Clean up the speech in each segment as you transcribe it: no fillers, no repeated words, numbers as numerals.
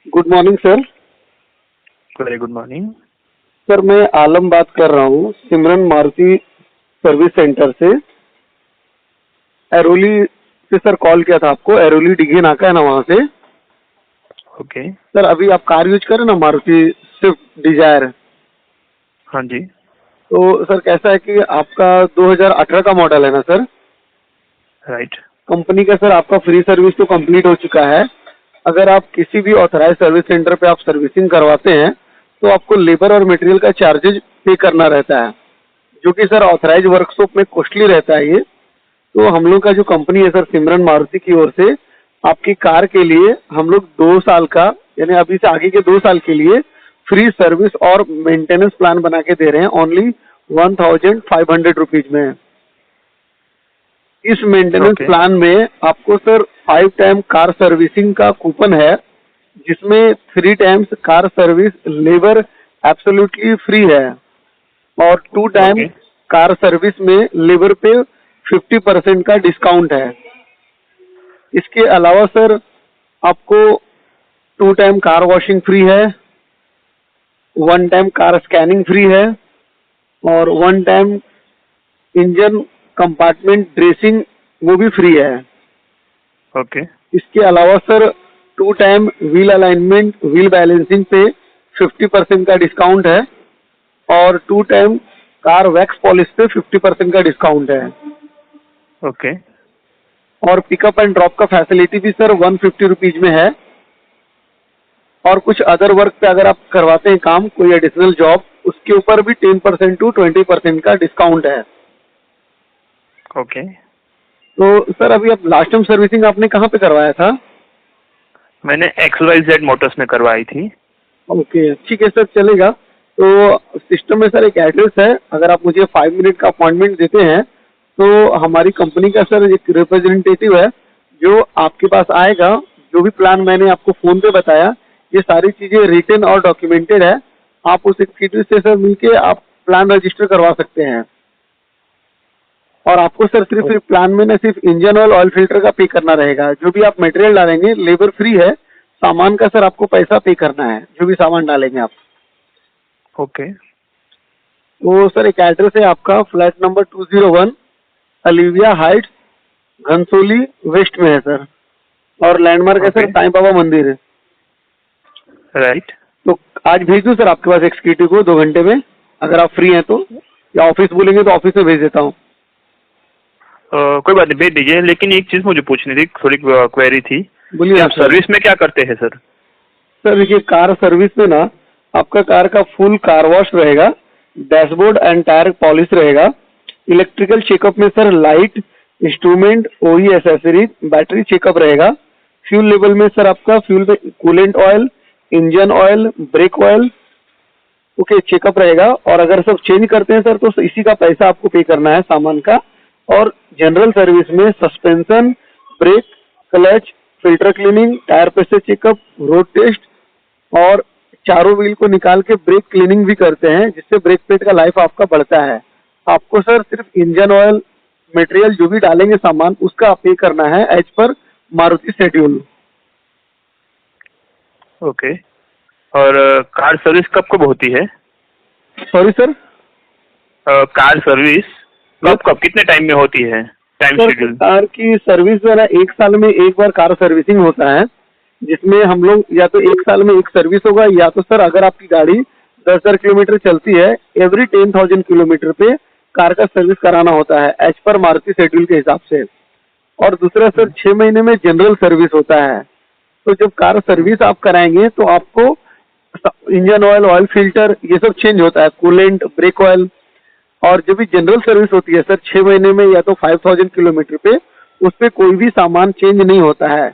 Good morning sir. Very good morning. Sir मैं आलम बात कर रहा हूँ सिमरन मारुति सर्विस सेंटर से। एरोली से सर कॉल किया था आपको, एरोली डिघी नाका है ना वहाँ से। ओके। सर अभी आप कार यूज करें ना, मारुति स्विफ्ट डिजायर। हाँ जी। तो सर कैसा है कि आपका 2018 का मॉडल है ना सर। राइट। कंपनी का सर आपका फ्री सर्विस तो कंप्लीट हो चुका है। अगर आप किसी भी ऑथराइज सर्विस सेंटर पे आप सर्विसिंग करवाते हैं तो आपको लेबर और मटेरियल का चार्जेज पे करना रहता है, जो कि सर ऑथराइज वर्कशॉप में कॉस्टली रहता है ये। तो हम लोग का जो कंपनी है सर सिमरन मारुति की ओर से आपकी कार के लिए हम लोग 2 साल का, यानी अभी से आगे के 2 साल के लिए फ्री सर्विस और मेंटेनेंस प्लान बना के दे रहे हैं ओनली 1500 रुपीज में। इस मेंटेनेंस प्लान में आपको सर 5 टाइम कार सर्विसिंग का कूपन है, जिसमें 3 times car service labour absolutely free है और 2 टाइम कार सर्विस में लेबर पे 50% का डिस्काउंट है। इसके अलावा सर आपको 2 टाइम कार वॉशिंग फ्री है, 1 टाइम कार स्कैनिंग फ्री है और 1 टाइम इंजन कंपार्टमेंट ड्रेसिंग वो भी फ्री है। ओके। इसके अलावा sir 2 time wheel alignment wheel balancing पे 50% का डिस्काउंट है और 2 टाइम कार वैक्स पॉलिश पे 50% का डिस्काउंट है। ओके। और पिकअप एंड ड्रॉप का फैसिलिटी भी सर 150 रुपीज में है। और कुछ अदर वर्क पे अगर आप करवाते हैं काम, कोई एडिशनल जॉब, उसके ऊपर भी 10% टू 20% का डिस्काउंट है। ओके। तो सर अभी आप लास्ट टाइम सर्विसिंग आपने कहाँ पे करवाया था? मैंने XYZ मोटर्स में करवाई थी। ओके, ठीक है सर, चलेगा। तो सिस्टम में सर एक एड्रेस है, अगर आप मुझे 5 मिनट का अपॉइंटमेंट देते हैं तो हमारी कंपनी का सर एक रिप्रेजेंटेटिव है जो आपके पास आएगा। जो भी प्लान मैंने आपको फोन पे बताया, ये सारी चीजें रिटन और डॉक्यूमेंटेड है। आप उस एग्जीक्यूटिव से सर मिलके आप प्लान रजिस्टर करवा सकते हैं। और आपको सर सिर्फ प्लान में ना सिर्फ इंजन ऑयल फिल्टर का पे करना रहेगा। जो भी आप मटेरियल डालेंगे लेबर फ्री है, सामान का सर आपको पैसा पे करना है, जो भी सामान डालेंगे आप। ओके। तो सर एक एड्रेस है आपका, flat number 201 Olivia heights, Ghansoli west में है सर। और लैंडमार्क है सर साईं बाबा मंदिर है। राइट। तो आज भेज दूं सर आपके पास एग्जीक्यूटिव को 2 घंटे में, अगर आप फ्री हैं तो, या ऑफिस बोलेंगे तो ऑफिस में भेज देता हूँ। कोई बात नहीं, भेज दीजिए। लेकिन एक चीज मुझे पूछनी थी, थोड़ी क्वेरी थी। बोलिए। आप सर्विस में क्या करते हैं सर? सर देखिए, कार सर्विस में ना आपका कार का फुल कार वॉश रहेगा, डैशबोर्ड एंड टायर पॉलिश रहेगा। इलेक्ट्रिकल चेकअप में sir light, instrument, OE accessories, battery checkup रहेगा। फ्यूल लेवल में सर आपका फ्यूल में coolant oil, engine oil, brake oil okay checkup रहेगा। और अगर सब चेंज करते हैं सर तो इसी का पैसा आपको पे करना है सामान का। और जनरल सर्विस में suspension, brake, clutch, filter cleaning, tyre pressure checkup, road test और चारों व्हील को निकाल के ब्रेक क्लीनिंग भी करते हैं, जिससे ब्रेक पेड का लाइफ आपका बढ़ता है। आपको सर सिर्फ इंजन ऑयल मटेरियल जो भी डालेंगे सामान उसका पे करना है एज पर मारुति शेड्यूल। ओके। और कार सर्विस कब कब होती है? Sorry sir? कार सर्विस कब कितने टाइम में होती है? Time schedule? कार की सर्विस जो है ना 1 साल में एक बार कार सर्विसिंग होता है, जिसमें हम लोग या तो 1 साल में एक सर्विस होगा, या तो सर अगर आपकी गाड़ी 10,000 किलोमीटर चलती है, एवरी 10,000 किलोमीटर पे कार का सर्विस कराना होता है एज पर मारुति शेड्यूल के हिसाब से। और दूसरा सर 6 महीने में जनरल सर्विस होता है। तो जब कार सर्विस आप कराएंगे तो आपको इंजन ऑयल फिल्टर ये सब चेंज होता है, कूलेंट, ब्रेक ऑयल। और जब भी जनरल सर्विस होती है सर 6 महीने में या तो 5,000 किलोमीटर पे, उस पर कोई भी सामान चेंज नहीं होता है।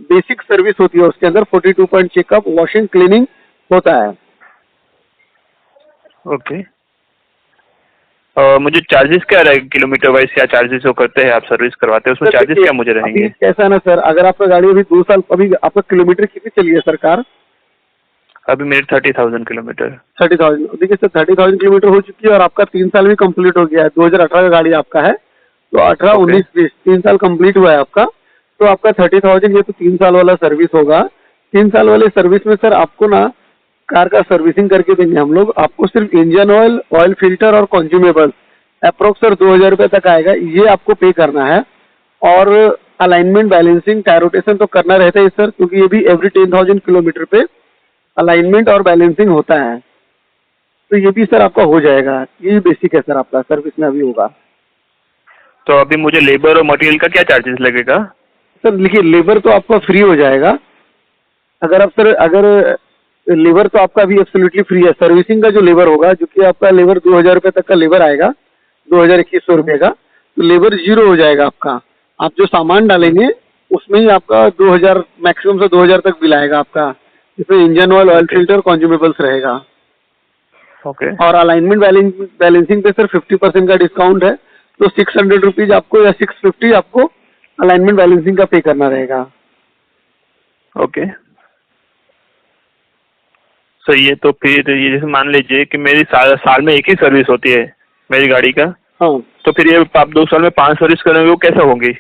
बेसिक सर्विस होती है, उसके अंदर 42 पॉइंट चेकअप, वॉशिंग, क्लीनिंग होता है। ओके। मुझे चार्जेस क्या रहेगा? किलोमीटर वाइज क्या चार्जेस जो करते हैं आप सर्विस करवाते हैं, उसमें चार्जेस क्या मुझे रहेंगे? कैसा है ना सर, अगर आपका गाड़ी अभी 2 साल, अभी आपका किलोमीटर कितनी चली है सरकार? अभी मेरे 30,000 किलोमीटर। 30,000। देखिए सर 30,000 किलोमीटर हो चुकी है और आपका 3 साल भी कंप्लीट हो गया है। 2018 का गाड़ी आपका है, तो 18, 19, 20 3 साल कंप्लीट हुआ है आपका। तो आपका 30,000 ये तो 3 साल वाला सर्विस होगा। 3 साल वाले सर्विस में सर आपको ना कार का सर्विसिंग करके देंगे हम लोग, आपको सिर्फ इंजन ऑयल, ऑयल फिल्टर और कंज्यूमेबल अप्रोक्स सर 2,000 रुपये तक आएगा, ये आपको पे करना है। और अलाइनमेंट, बैलेंसिंग, टायर रोटेशन तो करना रहता है सर, क्योंकि ये भी एवरी 10,000 किलोमीटर पे अलाइनमेंट और बैलेंसिंग होता है, तो ये भी सर आपका हो जाएगा। ये बेसिक है सर, आपका सर्विस में अभी होगा। तो अभी मुझे लेबर और मटेरियल का क्या चार्जेस लगेगा? सर देखिए, लेबर तो आपका फ्री हो जाएगा। अगर आप सर, अगर लेबर तो आपका अभी एब्सोल्युटली फ्री है। सर्विसिंग का जो लेबर होगा, जो कि आपका लेबर 2,000 रुपये तक का लेबर आएगा, 2,000-2,100 रुपये का, तो लेबर जीरो हो जाएगा आपका। आप जो सामान डालेंगे उसमें ही आपका 2,000, मैक्सिमम से 2,000 तक बिल आएगा आपका। इसमें engine oil, oil filter, consumables रहेगा। ओके। और अलाइनमेंट बैलेंसिंग पे सर 50% का डिस्काउंट है, तो 600 रुपीज आपको या 650 आपको अलाइनमेंट बैलेंसिंग का पे करना रहेगा। ओके, सही है। तो फिर ये जैसे मान लीजिए कि मेरी साल में एक ही सर्विस होती है मेरी गाड़ी का, हाँ तो फिर ये आप 2 साल में 5 सर्विस करेंगे, वो कैसा होंगी?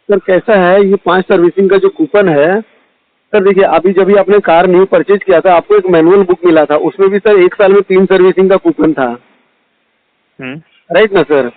सर, कैसा है, ये 5 सर्विसिंग का जो कूपन है सर, देखिए अभी जब भी आपने कार न्यू परचेज किया था, आपको एक मैनुअल बुक मिला था, उसमें भी सर 1 साल में 3 सर्विसिंग का कूपन था, राइट ना सर?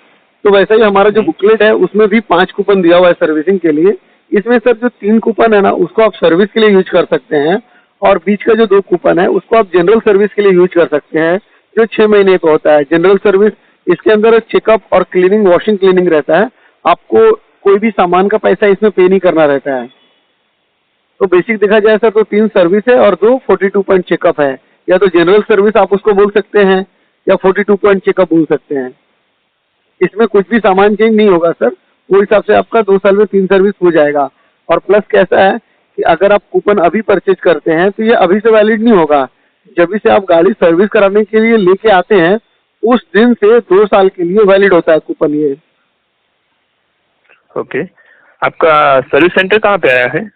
तो वैसा ही हमारा जो बुकलेट है उसमें भी 5 कूपन दिया हुआ है सर्विसिंग के लिए। इसमें सर जो 3 कूपन है ना, उसको आप सर्विस के लिए यूज कर सकते हैं, और बीच का जो 2 कूपन है उसको आप जनरल सर्विस के लिए यूज कर सकते हैं, जो 6 महीने का होता है जनरल सर्विस। इसके अंदर चेकअप और क्लीनिंग, वॉशिंग क्लीनिंग रहता है। आपको कोई भी सामान का पैसा इसमें पे नहीं करना रहता है। तो बेसिक देखा जाए सर तो 3 सर्विस है और 2 42 पॉइंट चेकअप है, या तो जनरल सर्विस आप उसको बोल सकते हैं या 42 पॉइंट चेकअप बोल सकते हैं। इसमें कुछ भी सामान चेंज नहीं होगा सर, वो हिसाब से आपका 2 साल में 3 सर्विस हो जाएगा। और प्लस कैसा है कि अगर आप कूपन अभी परचेज करते हैं तो ये अभी से वैलिड नहीं होगा। जब से आप गाड़ी सर्विस कराने के लिए लेके आते हैं उस दिन से 2 साल के लिए वैलिड होता है कूपन ये। ओके, आपका सर्विस सेंटर कहाँ पे आया है?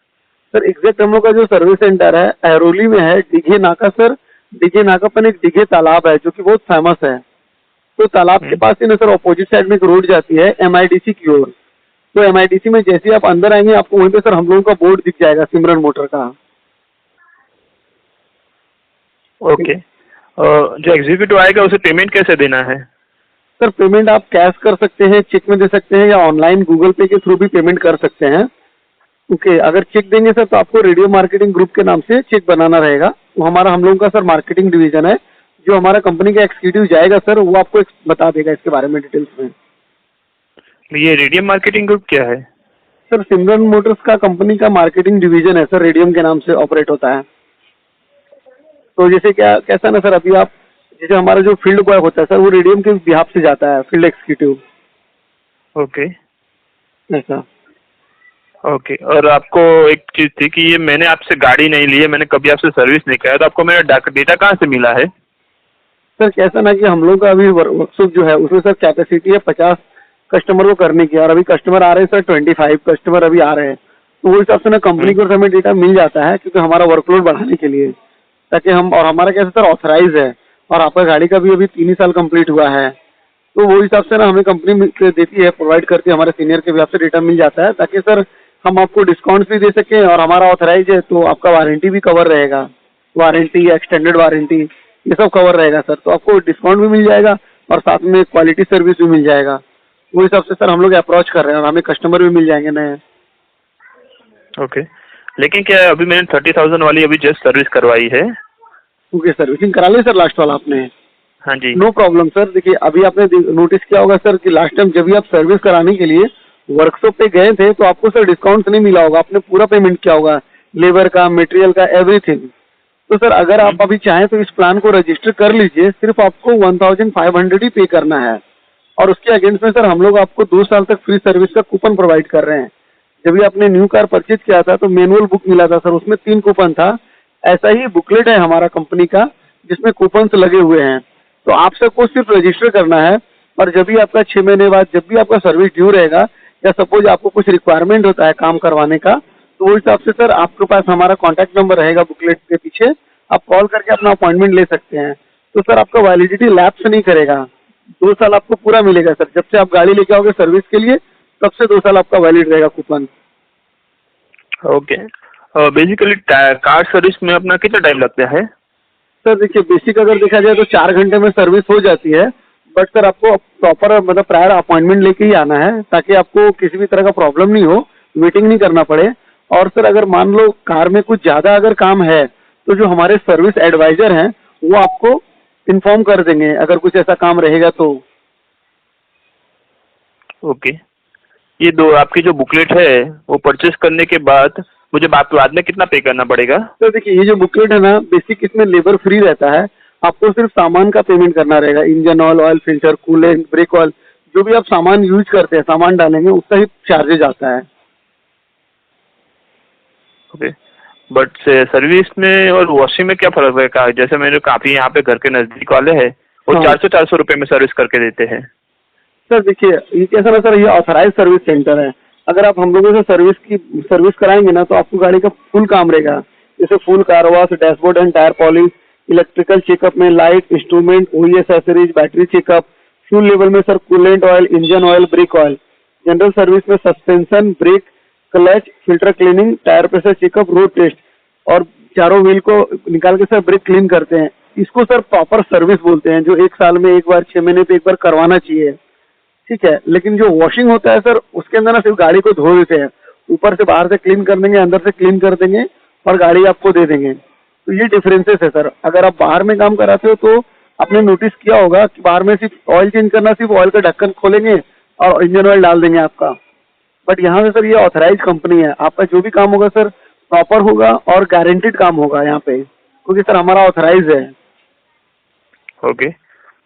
सर एग्जैक्ट हम लोग का जो सर्विस सेंटर है एरोली में है, डिघे नाका सर। डिघे नाका पर एक डिघे तालाब है जो कि बहुत फेमस है, तो तालाब के पास ही ना सर ऑपोजिट साइड में एक रोड जाती है MIDC की ओर। तो MIDC में जैसे ही आप अंदर आएंगे आपको वहीं पे सर हम लोगों का बोर्ड दिख जाएगा, सिमरन मोटर का। ओके, जो एग्जीक्यूटिव आएगा उसे पेमेंट कैसे देना है? सर पेमेंट आप कैश कर सकते हैं, चेक में दे सकते हैं, या ऑनलाइन गूगल पे के थ्रू भी पेमेंट कर सकते हैं। ओके, अगर चेक देंगे सर तो आपको रेडियो मार्केटिंग ग्रुप के नाम से चेक बनाना रहेगा। वो हमारा, हम लोगों का सर मार्केटिंग डिवीजन है, जो हमारा कंपनी का एग्जीक्यूटिव जाएगा सर, वो आपको बता देगा इसके बारे में डिटेल्स में। ये रेडियम मार्केटिंग ग्रुप क्या है? सर सिमरन मोटर्स का कंपनी का मार्केटिंग डिवीजन है सर, रेडियम के नाम से ऑपरेट होता है। तो जैसे क्या, कैसा ना सर, अभी आप जैसे हमारा जो फील्ड बॉय होता है सर, वो रेडियम के बिहाफ से जाता है, फील्ड एग्जीक्यूटिव। ओके। ऐसा। ओके, और आपको एक चीज थी कि ये मैंने आपसे गाड़ी नहीं ली है, मैंने कभी आपसे सर्विस नहीं किया, तो आपको मेरा डेटा कहाँ से मिला है? सर कैसा ना कि हम लोग का अभी वर्कशॉप जो है उसमें सर कैपेसिटी है 50 कस्टमर को करने की, और अभी कस्टमर आ रहे हैं सर 25 कस्टमर अभी आ रहे हैं। तो वो हिसाब से ना कंपनी को हमें डेटा मिल जाता है, क्योंकि हमारा वर्कलोड बढ़ाने के लिए, ताकि हम, और हमारा कैसे सर ऑथराइज है, और आपका गाड़ी का भी अभी 3 ही साल कंप्लीट हुआ है, तो वो हिसाब से ना हमें कंपनी देती है, प्रोवाइड करती है, हमारे सीनियर के हिसाब से डेटा मिल जाता है, ताकि सर हम आपको डिस्काउंट भी दे सकें, और हमारा ऑथराइज है तो आपका वारंटी भी कवर रहेगा, वारंटी, एक्सटेंडेड वारंटी, ये सब कवर रहेगा सर। तो आपको डिस्काउंट भी मिल जाएगा और साथ में क्वालिटी सर्विस भी मिल जाएगा। वो हिसाब से सर हम लोग अप्रोच कर रहे हैं, और हमें कस्टमर भी मिल जाएंगे नए। ओके, लेकिन क्या अभी मैंने 30,000 वाली अभी जस्ट सर्विस करवाई है? ओके, सर्विसिंग करा ली सर लास्ट वाला आपने? हाँ जी। No problem sir. देखिए अभी आपने नोटिस किया होगा सर कि लास्ट टाइम जब भी आप सर्विस कराने के लिए वर्कशॉप पे गए थे तो आपको सर डिस्काउंट नहीं मिला होगा, आपने पूरा पेमेंट किया होगा, लेबर का, मटेरियल का, एवरीथिंग। तो सर अगर आप अभी चाहें तो इस प्लान को रजिस्टर कर लीजिए, सिर्फ आपको 1500 ही पे करना है, और उसके अगेंस्ट में सर हम लोग आपको 2 साल तक फ्री सर्विस का कूपन प्रोवाइड कर रहे हैं। जब भी आपने न्यू कार परचेज किया था तो मैनुअल बुक मिला था सर, उसमें 3 कूपन था। ऐसा ही बुकलेट है हमारा कंपनी का जिसमें कूपन्स लगे हुए हैं। तो आप सबको सिर्फ रजिस्टर करना है, और जब भी आपका 6 महीने बाद जब भी आपका सर्विस ड्यू रहेगा, या सपोज आपको कुछ रिक्वायरमेंट होता है काम करवाने का, तो वो हिसाब से सर आपके पास हमारा कॉन्टैक्ट नंबर रहेगा बुकलेट के पीछे, आप कॉल करके अपना अपॉइंटमेंट ले सकते हैं। तो सर आपका वैलिडिटी लैप्स नहीं करेगा, 2 साल आपको पूरा मिलेगा सर। जब से आप गाड़ी लेके आओगे सर्विस के लिए तब से 2 साल आपका वैलिड रहेगा coupon. Okay, basically car service में अपना कितना टाइम लगता है? सर देखिए, बेसिक अगर देखा जाए तो 4 घंटे में सर्विस हो जाती है। बट सर आपको प्रॉपर मतलब प्रायर अपॉइंटमेंट लेके ही आना है, ताकि आपको किसी भी तरह का प्रॉब्लम नहीं हो, वेटिंग नहीं करना पड़े। और सर अगर मान लो कार में कुछ ज़्यादा अगर काम है, तो जो हमारे सर्विस एडवाइज़र हैं वो आपको इन्फॉर्म कर देंगे अगर कुछ ऐसा काम रहेगा तो। ओके। ये दो आपकी जो बुकलेट है वो परचेस करने के बाद मुझे बाद में कितना पे करना पड़ेगा? तो देखिए, ये जो बुकलेट है ना, बेसिक इसमें लेबर फ्री रहता है। आपको सिर्फ सामान का पेमेंट करना रहेगा। Engine oil, oil filter, coolant, brake oil, जो भी आप सामान यूज करते हैं, सामान डालेंगे उसका ही चार्जेज आता है। ओके। बट सर्विस में और वॉशिंग में क्या फर्क रहेगा? जैसे मेरे काफी यहाँ पे घर के नजदीक वाले हैं वो हाँ 400 रुपए में सर्विस करके देते हैं। सर देखिए, ये कैसा ना सर, ये ऑथराइज सर्विस सेंटर है। अगर आप हम लोगों से सर्विस कराएंगे ना, तो आपको गाड़ी का फुल काम रहेगा। जैसे full car wash, dashboard and tyre polish, electrical checkup में light, instrument, OE accessories, battery checkup, fuel level में sir coolant oil, engine oil, brake oil, general service में suspension, brake, clutch, filter cleaning, tyre pressure checkup, road test, और चारों wheel को निकाल के sir break clean करते हैं। इसको सर प्रॉपर सर्विस बोलते हैं, जो 1 साल में एक बार, 6 महीने पे एक बार करवाना चाहिए। ठीक है, लेकिन जो वॉशिंग होता है सर, उसके अंदर ना सिर्फ गाड़ी को धो देते हैं, ऊपर से बाहर से क्लीन कर देंगे, अंदर से क्लीन कर देंगे और गाड़ी आपको दे देंगे। तो ये डिफरेंसेस है सर। अगर आप बाहर में काम कराते हो तो आपने नोटिस किया होगा कि बाहर में सिर्फ ऑयल चेंज करना, सिर्फ ऑयल का ढक्कन खोलेंगे और इंजन ऑयल डाल देंगे आपका। बट यहाँ से सर ये ऑथराइज कंपनी है, आपका जो भी काम होगा सर प्रॉपर होगा और गारंटीड काम होगा यहाँ पे, क्योंकि सर हमारा ऑथराइज है। ओके।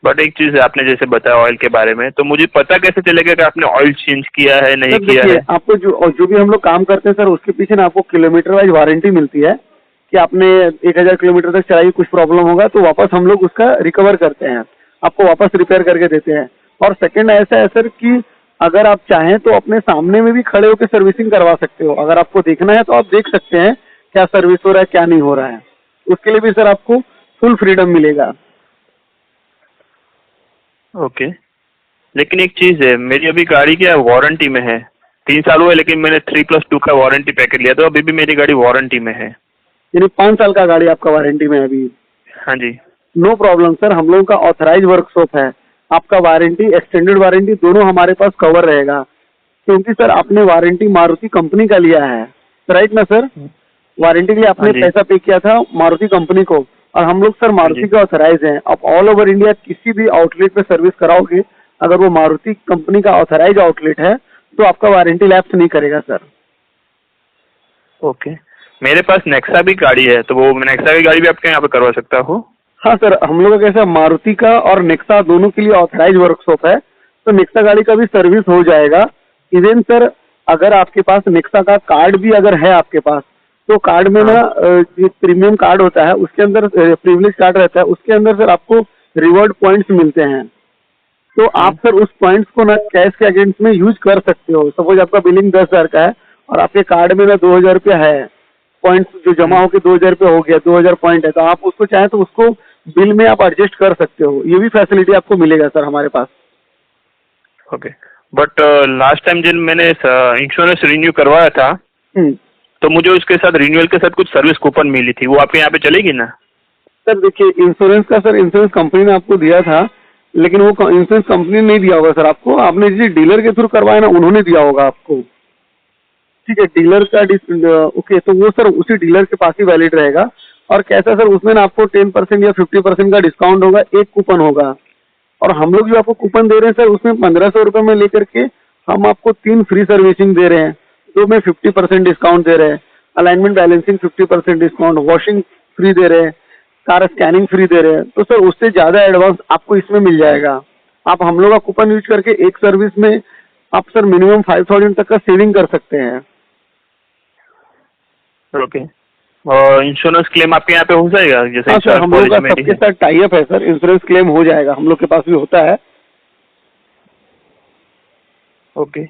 बट एक चीज आपने जैसे बताया ऑयल के बारे में, तो मुझे पता कैसे चलेगा कि आपने ऑयल चेंज किया है नहीं सर किया देखिए, है? आपको जो भी हम लोग काम करते हैं सर, उसके पीछे ना आपको किलोमीटर वाइज वारंटी मिलती है कि आपने 1000 किलोमीटर तक चलाई, कुछ प्रॉब्लम होगा तो वापस हम लोग उसका रिकवर करते हैं, आपको वापस रिपेयर करके देते हैं। और सेकंड ऐसा है सर कि अगर आप चाहें तो अपने सामने में भी खड़े होकर सर्विसिंग करवा सकते हो। अगर आपको देखना है तो आप देख सकते हैं क्या सर्विस हो रहा है, क्या नहीं हो रहा है। उसके लिए भी सर आपको फुल फ्रीडम मिलेगा। ओके। लेकिन एक चीज है, मेरी अभी गाड़ी क्या वारंटी में है, 3 साल हुए, लेकिन मैंने 3+2 का वारंटी पैकेज लिया, तो अभी भी मेरी गाड़ी वारंटी में है। यानी 5 साल का गाड़ी आपका वारंटी में है अभी? हाँ जी। नो प्रॉब्लम सर, हम लोगों का ऑथराइज वर्कशॉप है। आपका वारंटी, एक्सटेंडेड वारंटी दोनों हमारे पास कवर रहेगा, क्योंकि सर आपने वारंटी मारुति कंपनी का लिया है, राइट ना सर? वारंटी के लिए आपने हाँ जी। पैसा पे किया था मारुति कंपनी को, और हम लोग सर मारुति जी। के ऑथराइज हैं। आप ऑल ओवर इंडिया किसी भी आउटलेट पे सर्विस कराओगे, अगर वो मारुति कंपनी का ऑथराइज आउटलेट है तो आपका वारंटी लैप्स नहीं करेगा सर। ओके। मेरे पास नेक्सा भी गाड़ी है, तो वो नेक्सा की गाड़ी भी आपके यहाँ पे करवा सकता हूँ? हाँ सर, हम लोग का कैसा, मारुति का और नेक्सा दोनों के लिए ऑथराइज वर्कशॉप है, तो नेक्सा गाड़ी का भी सर्विस हो जाएगा। इवन सर अगर आपके पास नेक्सा का कार्ड भी अगर है आपके पास, तो कार्ड में ना ये प्रीमियम कार्ड होता है, उसके अंदर प्रिविलेज कार्ड रहता है, उसके अंदर सर आपको रिवॉर्ड पॉइंट्स मिलते हैं। तो आप सर उस पॉइंट्स को ना कैश के अगेंस्ट में यूज कर सकते हो। सपोज आपका बिलिंग 10,000 का है और आपके कार्ड में ना 2,000 रुपया है, पॉइंट्स जो जमा होकर 2,000 रुपया हो गया, 2,000 पॉइंट है, तो आप उसको चाहें तो उसको बिल में आप एडजस्ट कर सकते हो। ये भी फैसिलिटी आपको मिलेगा सर हमारे पास। ओके। बट लास्ट टाइम जब मैंने इंश्योरेंस रिन्यू करवाया था, तो मुझे उसके साथ रिन्यूअल के साथ कुछ सर्विस कूपन मिली थी, वो आपके यहाँ पे चलेगी ना? सर देखिए, इंश्योरेंस का सर इंश्योरेंस कंपनी ने आपको दिया था, लेकिन वो इंश्योरेंस कंपनी ने नहीं दिया होगा सर आपको, आपने जिस डीलर के थ्रू करवाया ना उन्होंने दिया होगा आपको। ठीक है, डीलर का ओके, तो वो सर उसी डीलर के पास ही वैलिड रहेगा। और कैसा सर, उसमें ना आपको 10% या 50% का डिस्काउंट होगा, एक कूपन होगा। और हम लोग जो आपको कूपन दे रहे हैं सर, उसमें 1,500 रुपये में लेकर के हम आपको 3 फ्री सर्विसिंग दे रहे हैं, 2 में 50% डिस्काउंट दे रहे हैं, alignment balancing 50% discount, washing free दे रहे हैं, कार स्कैनिंग फ्री दे रहे हैं। तो सर उससे ज़्यादा एडवांस आपको इसमें मिल जाएगा। आप हम लोग का कूपन यूज करके एक सर्विस में आप सर मिनिमम 5,000 तक का सेविंग कर सकते हैं। ओके। और इंश्योरेंस क्लेम आपके यहाँ पे हो जाएगा? जैसे हाँ सर, हम लोग का पॉलिसी मेरी सबके है। साथ टाई अप है सर, इंश्योरेंस क्लेम हो जाएगा, हम लोग के पास भी होता है। ओके।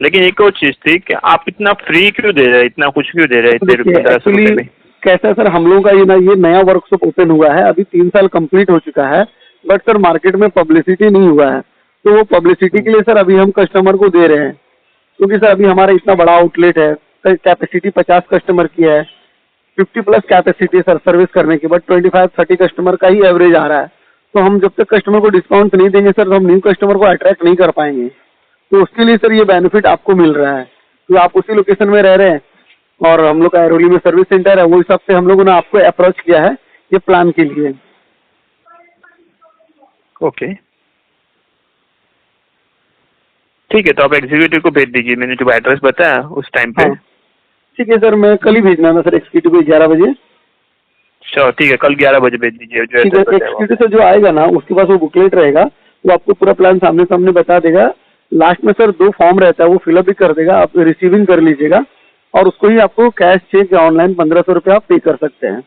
लेकिन एक और चीज थी कि आप इतना फ्री क्यों दे रहे हैं, इतना कुछ क्यों दे रहे हैं, इतने देखिए 1,500 एक्चुअली रुपये में? कैसा है सर, हम लोगों का ये नया वर्कशॉप ओपन हुआ है, अभी 3 साल कंप्लीट हो चुका है, बट सर मार्केट में पब्लिसिटी नहीं हुआ है, तो वो पब्लिसिटी के लिए सर अभी हम कस्टमर को दे रहे हैं। क्योंकि सर अभी हमारा इतना बड़ा आउटलेट है, कैपेसिटी 50 कस्टमर की है, 50+ कैपेसिटी है सर सर्विस करने की, बट 25-30 कस्टमर का ही एवरेज आ रहा है। तो हम जब तक कस्टमर को डिस्काउंट नहीं देंगे सर, तो हम न्यू कस्टमर को अट्रैक्ट नहीं कर पाएंगे। तो उसके लिए सर ये बेनिफिट आपको मिल रहा है कि आप उसी लोकेशन में रह रहे हैं और हम लोग का ऐरोली में सर्विस सेंटर है, वो हिसाब से हम लोगों ने आपको अप्रोच किया है ये प्लान के लिए। ओके, ठीक है, तो आप एग्जीक्यूटिव को भेज दीजिए, मैंने जो एड्रेस बताया उस टाइम पे। हाँ ठीक है सर, मैं कल ही भेजना है सर एग्जीक्यूटिव को 11 बजे। चलो ठीक है, कल 11 बजे भेज दीजिए जो ठीक है, एड्रेस बताया वो। एग्जीक्यूटिव से जो आएगा ना उसके पास वो बुकलेट रहेगा, वो आपको पूरा प्लान सामने सामने बता देगा। लास्ट में सर 2 फॉर्म रहता है, वो फिलअप भी कर देगा, आप रिसीविंग कर लीजिएगा और उसको ही आपको कैश चेक या ऑनलाइन 1500 रुपये आप पे कर सकते हैं।